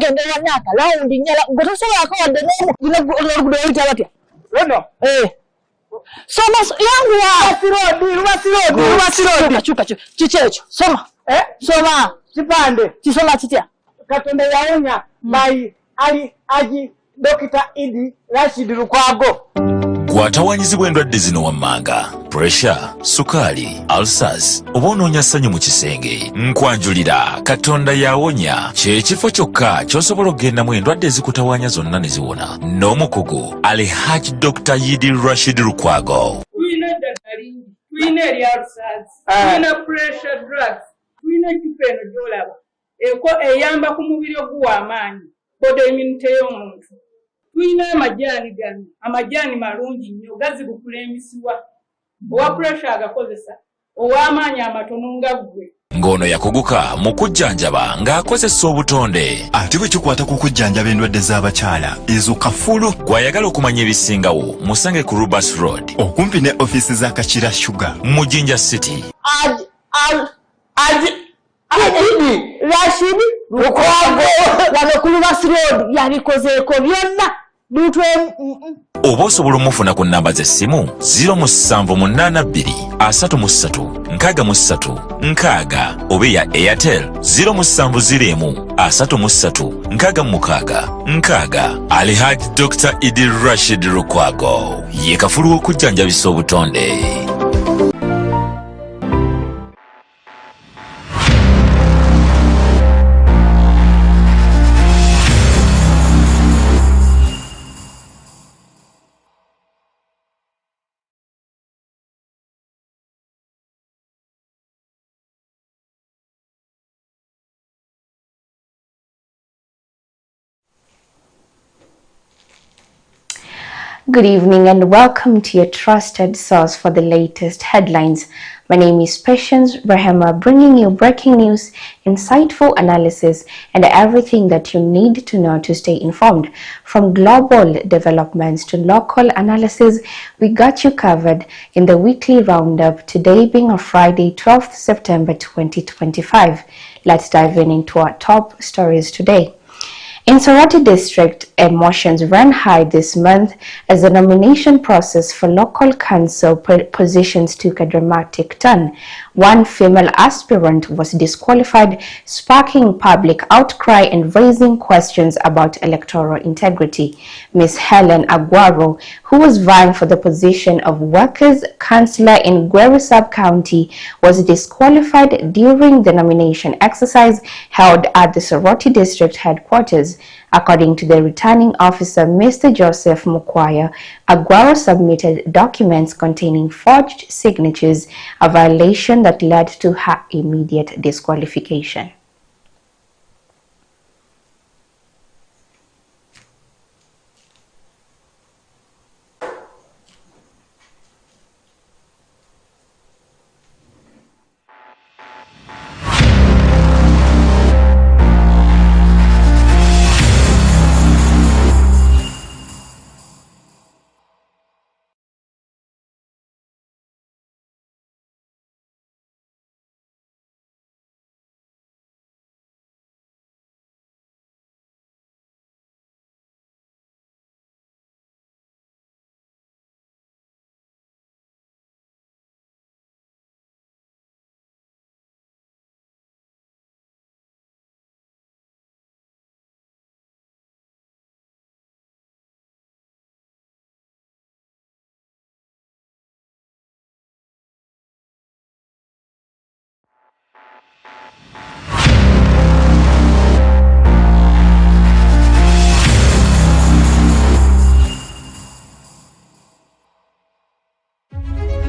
bagenda wanyaka laundi nyala ngotosobola ko wadde n'oluguudo oluyita batya Wano. Soma yangu wa chuka chichecho soma soma kipande kisoma kitya Katonda yaonya bai ali Dr. Idi Rashid Lukwago gwatawanyizibwa endwadde zino wammanga pressure sukali ulcers oba onoonya ssanyu mu kisenge nkwanjulira Katonda yawonya kyekifo kyokka ky'osobola okgendamu endwadde ezikutawanya zonna ne ziwona n'omukugu Alhaji Dr. Idi Rashid Lukwago. Tulina eddagala lingi, tulina erya ulcers, tulina pressure drugs, tulina ekifa eno gy'olaba eyamba ku mubiri oguwa amaanyi body immunity y'omuntu. Tulina amajaani gano, amajaani malungi nnyo gazibukula emisiwa. Owa pressure agakozesa, ow'amaanyi amatono nga ggwe. Ng'ono yakuguka mu kujjanjaba ng'akozesa obutonde. Ate bwe kikwata ku kujjanjaba endwadde z'abakyala ezo kafulu. Gw'ayagala okumanya ebisingawo musange ku Rubas Road okumpi ne office za Kachira Sugar mu Jinja City. Idi Rashid Lukwago wano ku Rubas Road yabikozeeko byonna bitwe oba osobola omufuna ku nnamba z'essimu 070833636 oba eya Airtel 07013366. Alhaji Dr. Idi Rashid Lukwago ye kafulu w'okujjanjabisa obutonde. Good evening and welcome to your trusted source for the latest headlines. My name is Patience Brahma, bringing you breaking news, insightful analysis, and everything that you need to know to stay informed. From global developments to local analysis, we got you covered in the weekly roundup, today being a Friday, 12th September 2025. Let's dive into our top stories today. In Soroti District, emotions ran high this month as the nomination process for local council positions took a dramatic turn. One female aspirant was disqualified, sparking public outcry and raising questions about electoral integrity. Ms. Helen Aguaro, who was vying for the position of Workers' Councillor in Gweru Sub-County, was disqualified during the nomination exercise held at the Soroti District headquarters. According to the returning officer, Mr. Joseph Mukwaya, Aguaro submitted documents containing forged signatures, a violation that led to her immediate disqualification.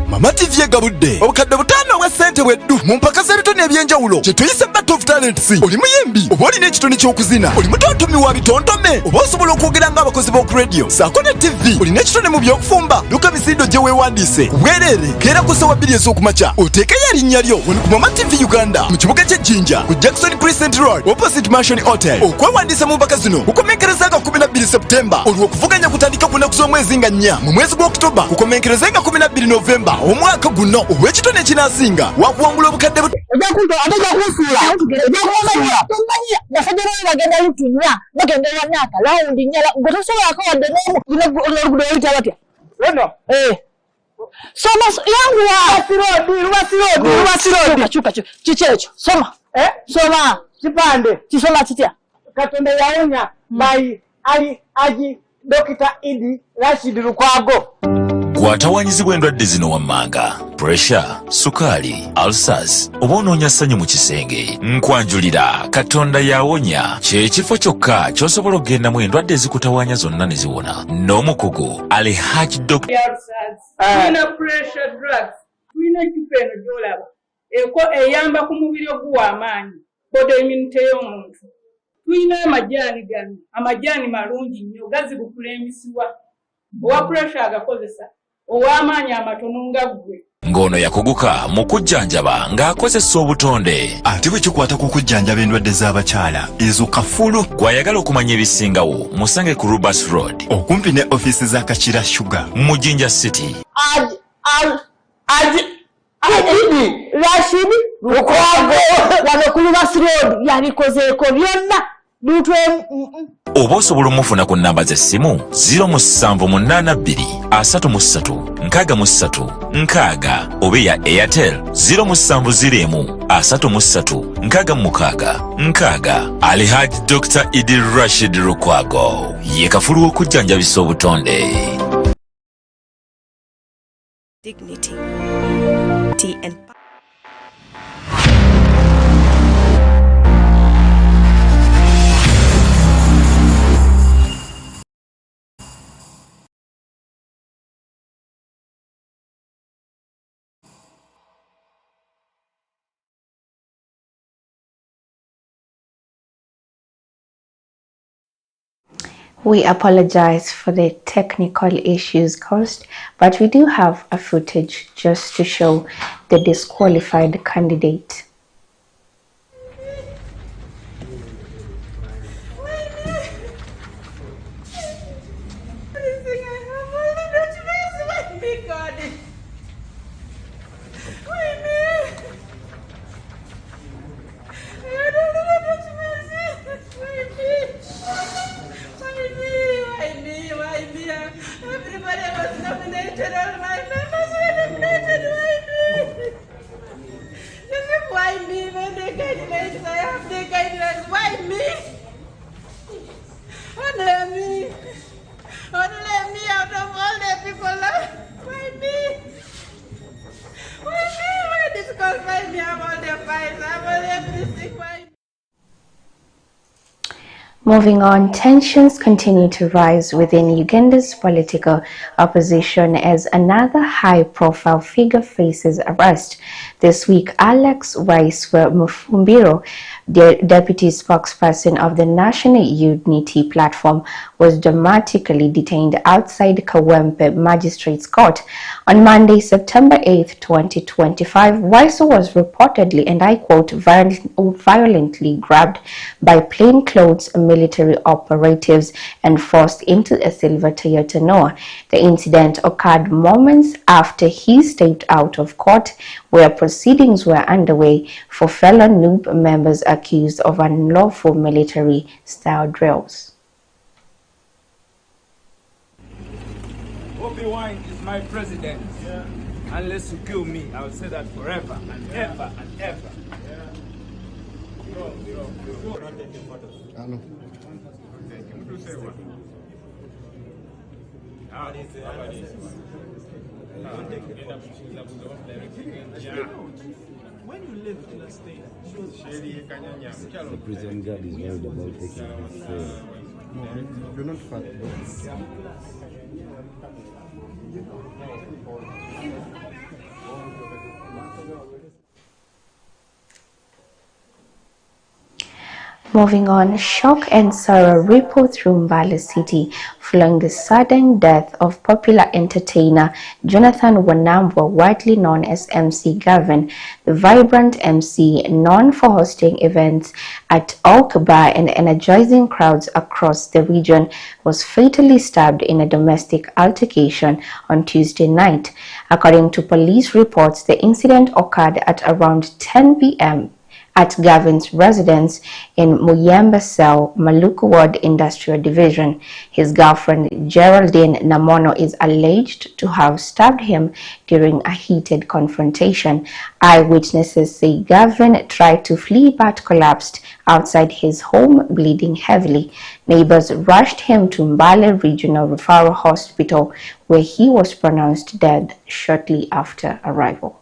Mama TV egabudde obukadde butaano obwa ssente bweddu mu mpaka z'ebitone ebyenjawulo kye tuyise Battle of Talents. Oli muyimbi oba olina ekitone ky'okuzina, oli mutontomi wa bitontome oba osobola okwogera ng'abakozi b'oku radio saako ne TV, olina ekitone mu by'okufumba luka misindo gye weewandiise bwereere keera ku ssaawa 2 ez'okumakya oteekeyo erinnya lyo wano ku Mama TV Uganda mu kibuga ky'e Jinja ku Jackson Crescent Road opposite Mansion Hotel. Okwewandiisa mu mpaka zino kukomenkereza nga 12 Septemba olw'okuvuganya kutandika ku nnaku z'omwezi nga 4 mu mwezi gwa Oktoba kukomenkereza nga 12 Novemba omwaka guno ow'ekitone kinaasinga wakuwangula obukadde Ejakuto ateja kusula. Ejakuto tomanya. Nasajja nawe bagenda lutunya. Bagenda wanaka. Laundi nyala. Gotosobola akawadde n'oluguudo oluyita batya. Luno. Soma yangu wa. Ruwasi Road. Chuka. Kiki ekyo? Soma. Soma. Kipande. Kisoma kitya? Katonda yawonya by Haji Dr. Idi Rashid Lukwago. Gwatawanyizibwa endwadde zino wammanga, pressure, sukaali, ulcers, oba onoonya ssanyu mu kisenge. Nkwanjulira Katonda yawonya ky'ekifo kyokka ky'osobola okgendamu endwadde ezikutawaanya zonna ne ziwona. N'omukugu Alhaji Dr. Tulina pressure drugs, tulina ecupa eno gy'olaba eyamba ku mubiri oguwa amaanyi, body immunity y'omuntu. Tulina amajaani gano, amajaani malungi nnyo gazibukula emisiwa. Owa pressure agakozesa, ow'amaanyi amatono nga ggwe. Ng'ono yakuguka mu kujjanjaba ng'akozesa obutonde. ate bwe kikwata ku kujjanjaba endwadde z'abakyala ezo kafulu. Gw'ayagala okumanya ebisingawo musange ku Rubas Road okumpi ne ofiisi za Kakira Sugar mu Jinja City. Idi Rashid Lukwago. Wano ku Ruwasi Road yabikozeeko byonna. Oba osobola omufuna ku nnamba z'essimu 07333 oba eya Airtel 07013366. Alhaji Dr. Idi Rashid Lukwago ye kafulu w'okujjanjabisa obutonde. Dignity and We apologize for the technical issues caused, but we do have a footage just to show the disqualified candidate. Moving on, tensions continue to rise within Uganda's political opposition as another high-profile figure faces arrest. This week, Alex Waiswe Mufumbiro, the deputy spokesperson of the National Unity Platform, was dramatically detained outside Kawempe Magistrates Court. On Monday, September 8, 2025, Waiswe was reportedly, and I quote, violently grabbed by plainclothes military operatives and forced into a silver Toyota Noah. The incident occurred moments after he stepped out of court, where proceedings were underway for fellow NUP members accused of unlawful military-style drills. Bobi Wine is my president. Yeah. Unless you kill me, I will say that forever and ever and ever. When you live in a state, the prison guard is worried about taking his cell. No, you're not fat, bro. Moving on, shock and sorrow ripple through Mbale City following the sudden death of popular entertainer Jonathan Wanambwa, widely known as MC Gavin. The vibrant MC, known for hosting events at Oak Bar and energizing crowds across the region, was fatally stabbed in a domestic altercation on Tuesday night. According to police reports, the incident occurred at around 10 p.m. at Gavin's residence in Muyembe Cell, Maluku Ward Industrial Division. His girlfriend Geraldine Namono is alleged to have stabbed him during a heated confrontation. Eyewitnesses say Gavin tried to flee but collapsed outside his home, bleeding heavily. Neighbors rushed him to Mbale Regional Referral Hospital, where he was pronounced dead shortly after arrival.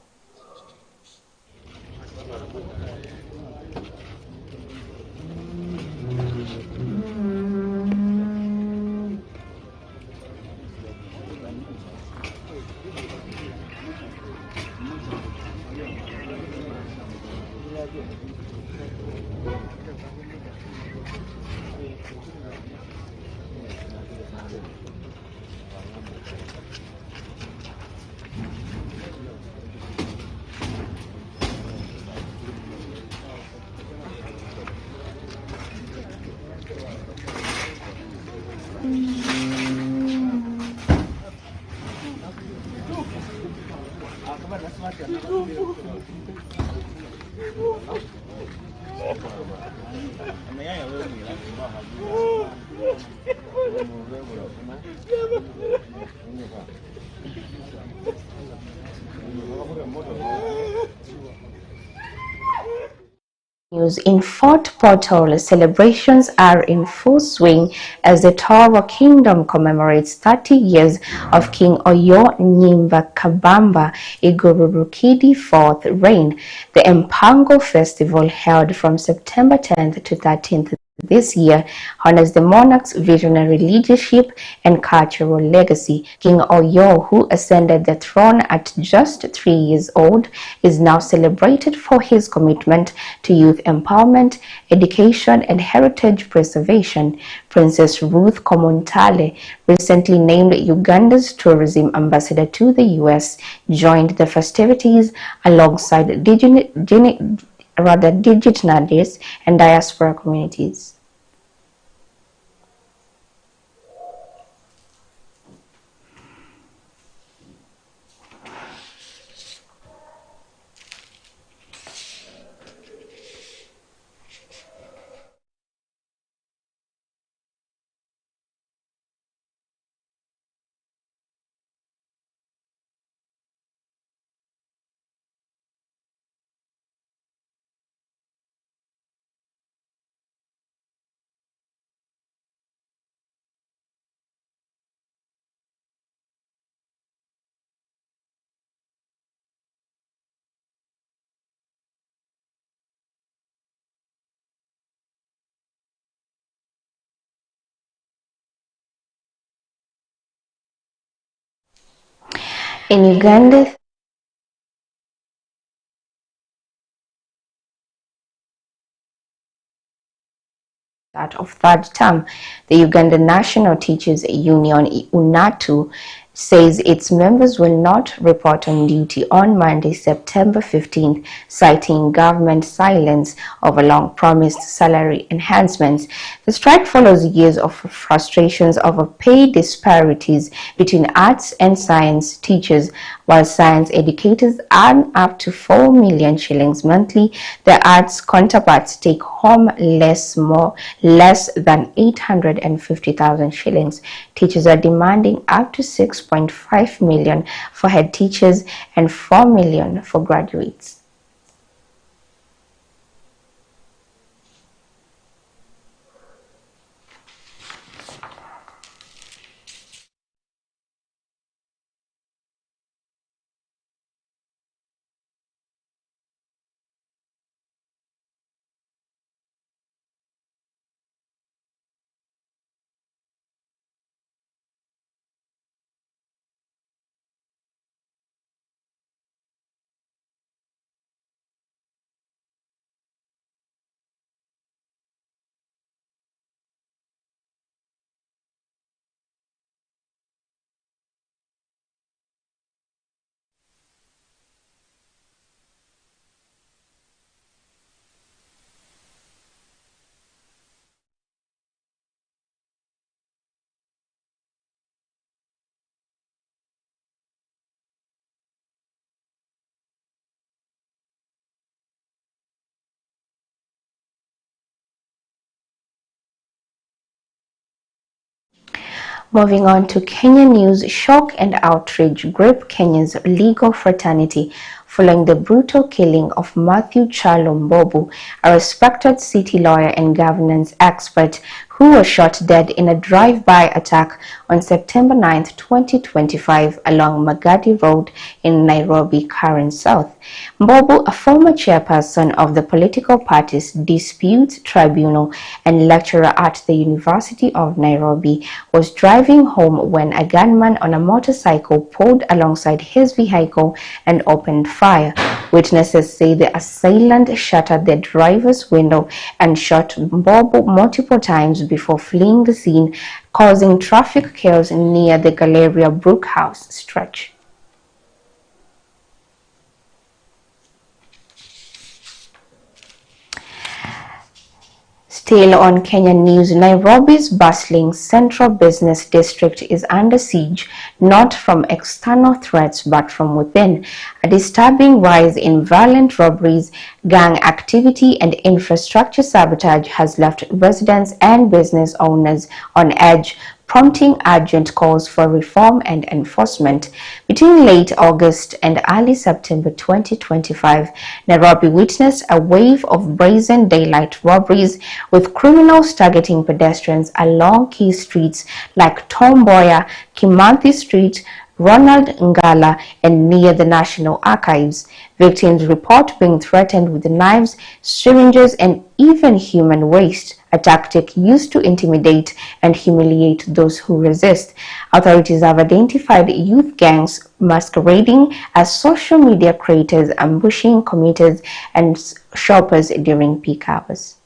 News in Fort Portal, celebrations are in full swing as the Toro Kingdom commemorates 30 years of King Oyo Nyimba Kabamba Igururukidi IV reign. The Mpango Festival, held from September 10th to 13th this year, honors the monarch's visionary leadership and cultural legacy. King Oyo, who ascended the throne at just 3 years old, is now celebrated for his commitment to youth empowerment, education, and heritage preservation. Princess Ruth Komuntale, recently named Uganda's tourism ambassador to the U.S., joined the festivities alongside Digitnadis and diaspora communities. In Uganda, that of third term, the Uganda National Teachers Union, UNATU, says its members will not report on duty on Monday, September 15th, citing government silence over long-promised salary enhancements. The strike follows years of frustrations over pay disparities between arts and science teachers. While science educators earn up to 4 million shillings monthly, the arts counterparts take home less than 850,000 shillings. Teachers are demanding up to 6.5 million for head teachers and 4 million for graduates. Moving on to Kenya news, shock and outrage grip Kenya's legal fraternity following the brutal killing of Matthew Chalo Mbobu, a respected city lawyer and governance expert who was shot dead in a drive-by attack on September 9, 2025 along Magadi Road in Nairobi, Karen South. Mbobu, a former chairperson of the political party's Disputes Tribunal and lecturer at the University of Nairobi, was driving home when a gunman on a motorcycle pulled alongside his vehicle and opened fire. Witnesses say the assailant shattered the driver's window and shot Mbobu multiple times before fleeing the scene, causing traffic chaos near the Galleria Brook House stretch. Still on Kenyan news, Nairobi's bustling central business district is under siege, not from external threats but from within. A disturbing rise in violent robberies, gang activity and infrastructure sabotage has left residents and business owners on edge, prompting urgent calls for reform and enforcement. Between late August and early September 2025, Nairobi witnessed a wave of brazen daylight robberies, with criminals targeting pedestrians along key streets like Tom Mboya, Kimathi Street, Ronald Ngala, and near the National Archives. Victims report being threatened with knives, syringes, and even human waste, a tactic used to intimidate and humiliate those who resist. Authorities have identified youth gangs masquerading as social media creators, ambushing commuters and shoppers during peak hours.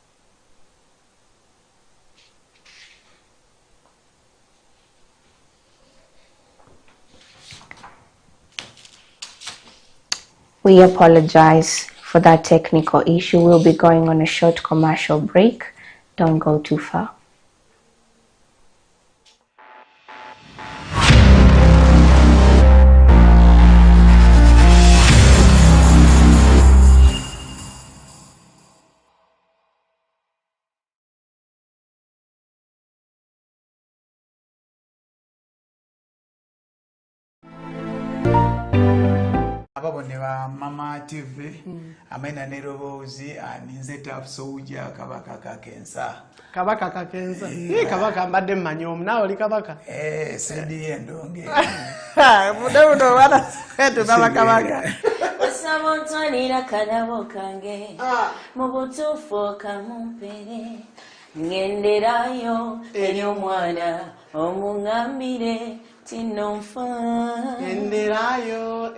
We apologize for that technical issue. We'll be going on a short commercial break. Don't go too far. Ababone ba Mama TV amena nerobozi aninze tapsouja kabaka kakensa kabaka mbadde manyom nawo li kabaka sedi endonge mudo wana setu kabaka Samontanira kanabo kange mubutufu kamumpere ngenderayo enyo mwana omungambire Tinonfa Enderayo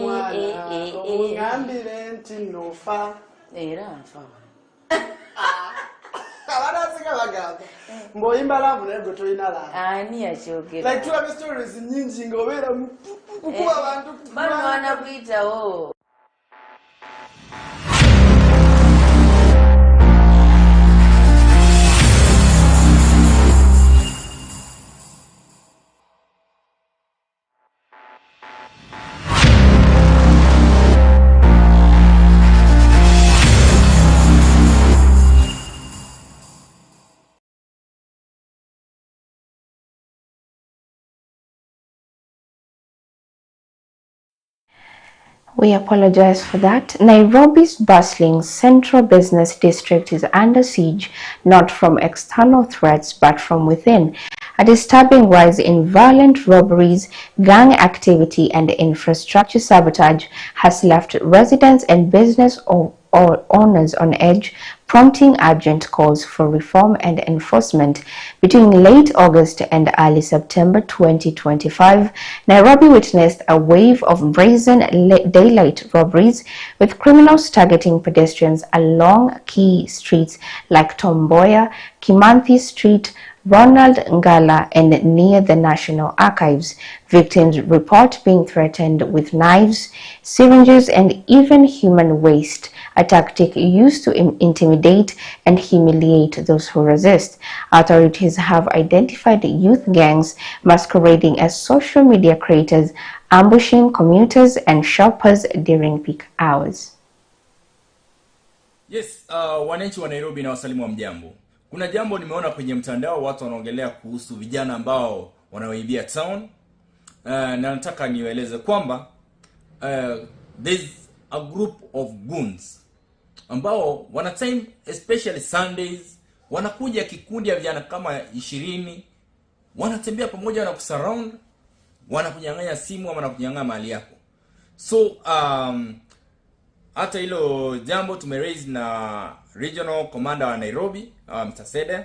mwana omungambire tinonfa era nfa abana sika bagamba mboyimba lavu nego toyina la ani yakyogera like tuwa stories nyingi ngobera kukuba abantu bano wanabuyitawo We apologize for that. Nairobi's bustling central business district is under siege, not from external threats, but from within. A disturbing rise in violent robberies, gang activity, and infrastructure sabotage has left residents and business owners on edge, prompting urgent calls for reform and enforcement. Between late August and early September 2025, Nairobi witnessed a wave of brazen daylight robberies, with criminals targeting pedestrians along key streets like Tom Mboya, Kimathi Street, Ronald Ngala, and near the National Archives. Victims report being threatened with knives, syringes, and even human waste, a tactic used to intimidate and humiliate those who resist. Authorities have identified youth gangs masquerading as social media creators, ambushing commuters and shoppers during peak hours. Yes, wananchi wa Nairobi na wasalimu wa mjambo. Kuna jambo nimeona kwenye mtandao, watu wanaongelea kuhusu vijana ambao wanaoibia town. Na nataka niwaeleze kwamba there's a group of goons ambao wana time, especially Sundays, wanakuja kikundi ya vijana kama 20, wanatembea pamoja na kusurround, wanakunyang'anya simu ama wanakunyang'anya mali yako. So hata hilo jambo tumeraise na regional commander wa Nairobi, Mr. Sede,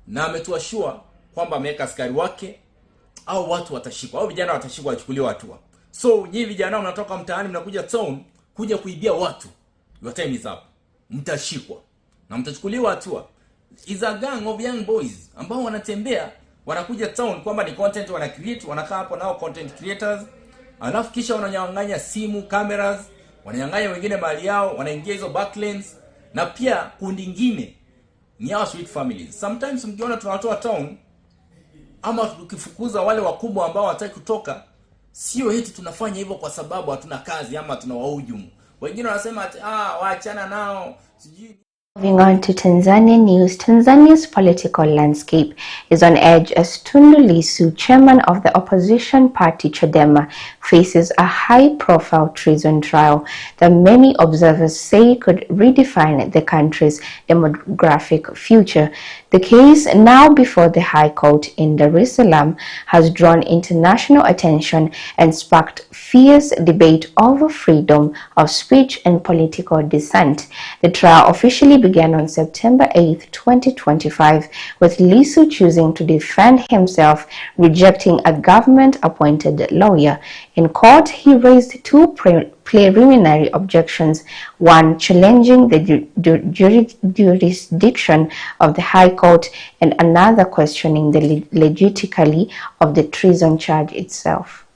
na ametuashua kwamba ameweka askari wake au watu watashikwa, au vijana watashikwa, wachukuliwa hatua. So nyinyi vijana mnatoka mtaani mnakuja town kuja kuibia watu, your time is up. Mtashikwa na mtachukuliwa hatua. Is a gang of young boys ambao wanatembea, wanakuja town kwamba ni content wana create, wanakaa hapo nao content creators, alafu kisha wananyang'anya simu, cameras, wananyang'anya wengine mali yao, wanaingia hizo backlanes. Na pia kundi lingine ni our sweet families. Sometimes mkiona tunatoa town ama tukifukuza wale wakubwa ambao hawataki kutoka, sio eti tunafanya hivyo kwa sababu hatuna kazi ama tunawahujumu. Wengine wanasema waachana nao sijui. Moving on to Tanzania news, Tanzania's political landscape is on edge as Tundu Lissu, chairman of the opposition party Chadema, faces a high-profile treason trial that many observers say could redefine the country's demographic future. The case, now before the High Court in Dar es Salaam, has drawn international attention and sparked fierce debate over freedom of speech and political dissent. The trial officially began on September 8, 2025, with Lissu choosing to defend himself, rejecting a government-appointed lawyer. In court, he raised two preliminary objections, one challenging the jurisdiction of the High Court and another questioning the legitimacy of the treason charge itself.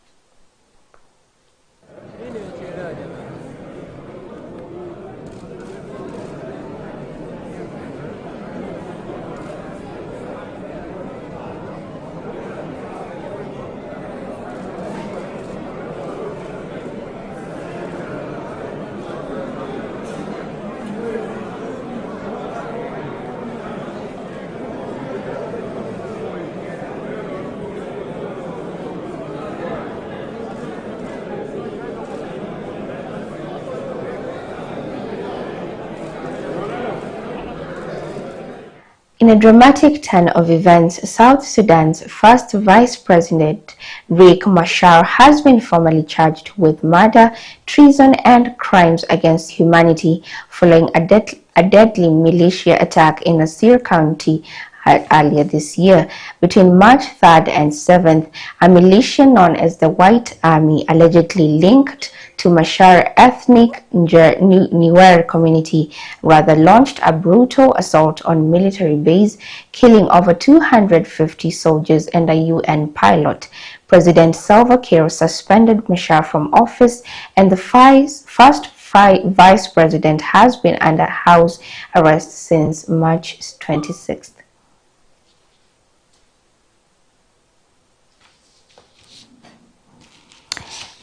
In a dramatic turn of events, South Sudan's first Vice President, Riek Machar, has been formally charged with murder, treason, and crimes against humanity following a deadly militia attack in Nasir County earlier this year. Between March 3rd and 7th, a militia known as the White Army, allegedly linked to Machar ethnic Nuer community, launched a brutal assault on military base, killing over 250 soldiers and a UN pilot. President Salva Kiir suspended Machar from office, and the first vice president has been under house arrest since March 26th.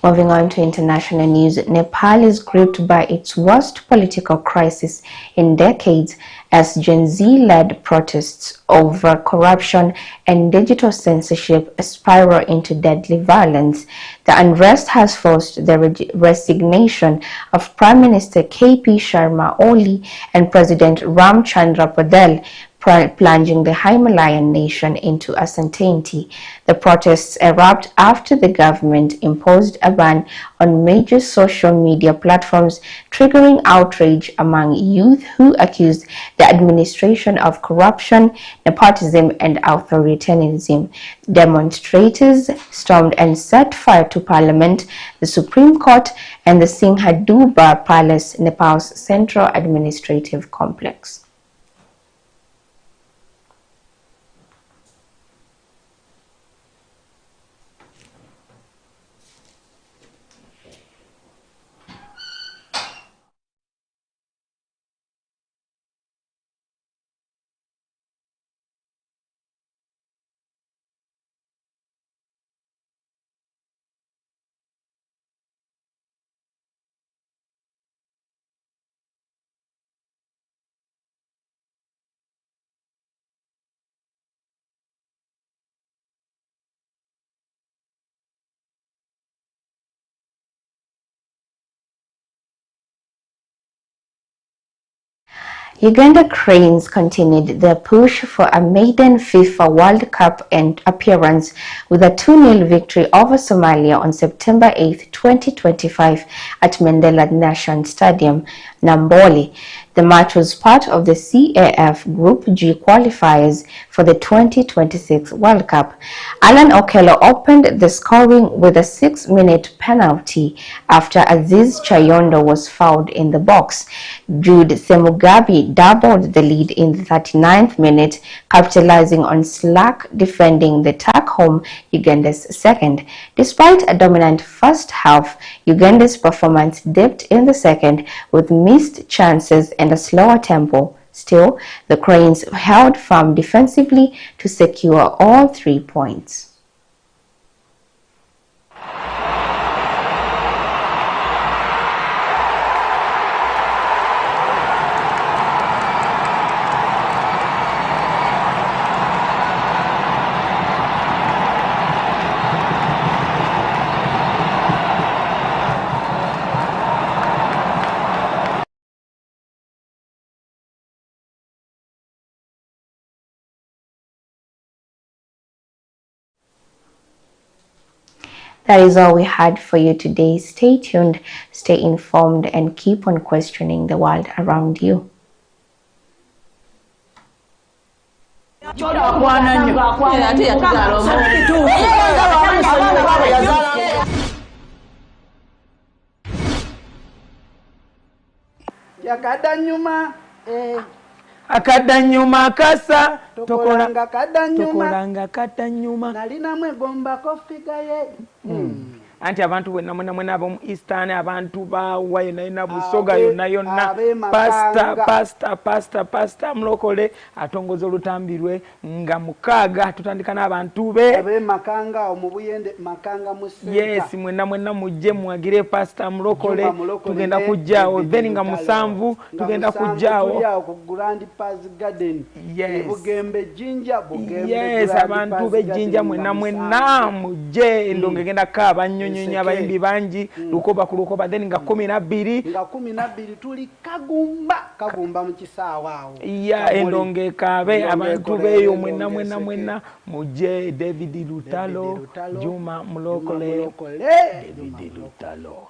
Moving on to international news, Nepal is gripped by its worst political crisis in decades as Gen Z-led protests over corruption and digital censorship spiral into deadly violence. The unrest has forced the resignation of Prime Minister KP Sharma Oli and President Ramchandra Patel, plunging the Himalayan nation into uncertainty. The protests erupt after the government imposed a ban on major social media platforms, triggering outrage among youth who accused the administration of corruption, nepotism, and authoritarianism. Demonstrators stormed and set fire to Parliament, the Supreme Court, and the Singhadurba Palace, Nepal's central administrative complex. Uganda Cranes continued their push for a maiden FIFA World Cup appearance with a 2-0 victory over Somalia on September 8, 2025 at Mandela Nation Stadium, Namboli. The match was part of the CAF Group G qualifiers for the 2026 World Cup. Alan Okello opened the scoring with a 6-minute penalty after Aziz Chayondo was fouled in the box. Jude Semugabi doubled the lead in the 39th minute, capitalizing on slack defending the tack-home Uganda's second. Despite a dominant first half, Uganda's performance dipped in the second with missed chances and a slower tempo. Still, the Cranes held firm defensively to secure all 3 points. That is all we had for you today. Stay tuned, stay informed, and keep on questioning the world around you. Akadanyuma kasa tokolanga kadanyuma nalina mwegomba kofigaye anti abantu mwena ab'omu Eastern abantu bawa yona busoga yona pasta mulokole atongoza olutambirwe nga mukaaga tutandika n'abantu be abe makanga omubuyende makanga musenta yes mwena mujje mwagire pasta mulokole tugenda kujjaawo then nga musanvu tugenda kujjaawo ku Grand Pass Garden yes bugembe jinja bugembe yes abantu be jinja mwena mujje ndonge genda kaba nyonya abayimbi bangi lukoba ku lukoba then nga 12 tuli kagumba mu kisaawa awo ya endonge kabe abantu beyo mwena mujje David Lutalo Juma Mulokole David Lutalo.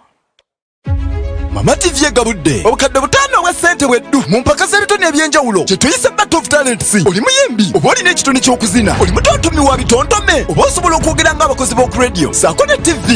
Mama TV egabudde obukadde 5 obwa ssente bweddu mu mpaka z'ebitone ebyenjawulo kye tuyise Battle of Talents. Oli muyimbi oba olina ekitone ky'okuzina, oli mutontomi wa bitontome oba osobola okwogera ng'abakozi b'oku radio saako ne TV